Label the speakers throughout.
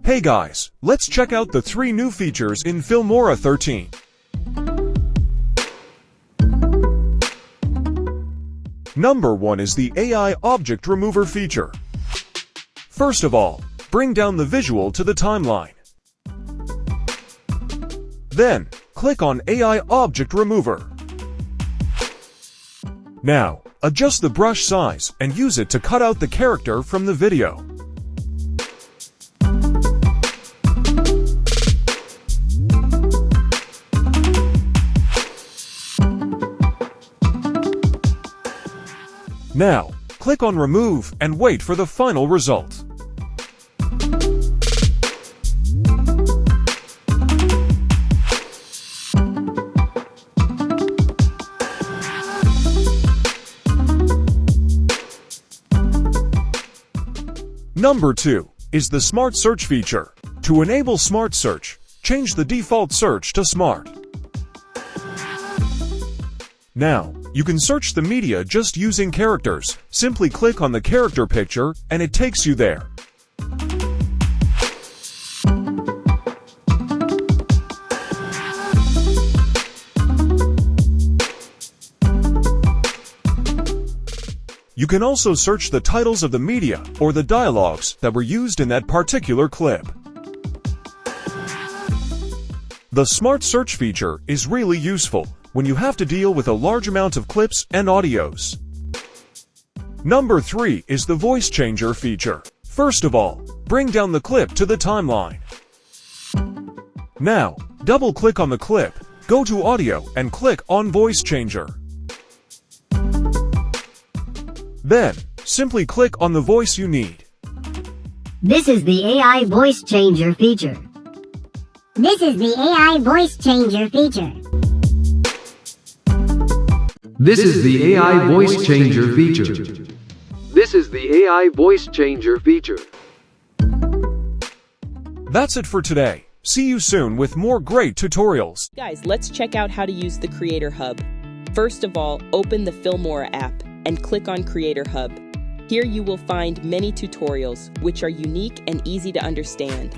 Speaker 1: Hey guys, let's check out the 3 new features in Filmora 13. Number 1 is the AI Object Remover feature. First of all, bring down the visual to the timeline. Then, click on AI Object Remover. Now, adjust the brush size and use it to cut out the character from the video. Now, click on Remove and wait for the final result. Number 2 is the Smart Search feature. To enable Smart Search, change the default search to Smart. Now, you can search the media just using characters. Simply click on the character picture and it takes you there. You can also search the titles of the media or the dialogues that were used in that particular clip. The Smart Search feature is really useful when you have to deal with a large amount of clips and audios. Number 3 is the Voice Changer feature. First of all, bring down the clip to the timeline. Now, double-click on the clip, go to Audio and click on Voice Changer. Then, simply click on the voice you need.
Speaker 2: This is the AI Voice Changer feature. This is the AI Voice Changer feature.
Speaker 3: This is the AI Voice Changer feature. This is the AI Voice Changer feature.
Speaker 1: That's it for today. See you soon with more great tutorials.
Speaker 4: Guys, let's check out how to use the Creator Hub. First of all, open the Filmora app and click on Creator Hub. Here you will find many tutorials, which are unique and easy to understand.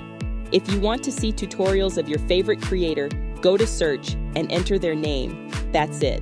Speaker 4: If you want to see tutorials of your favorite creator, go to Search and enter their name. That's it.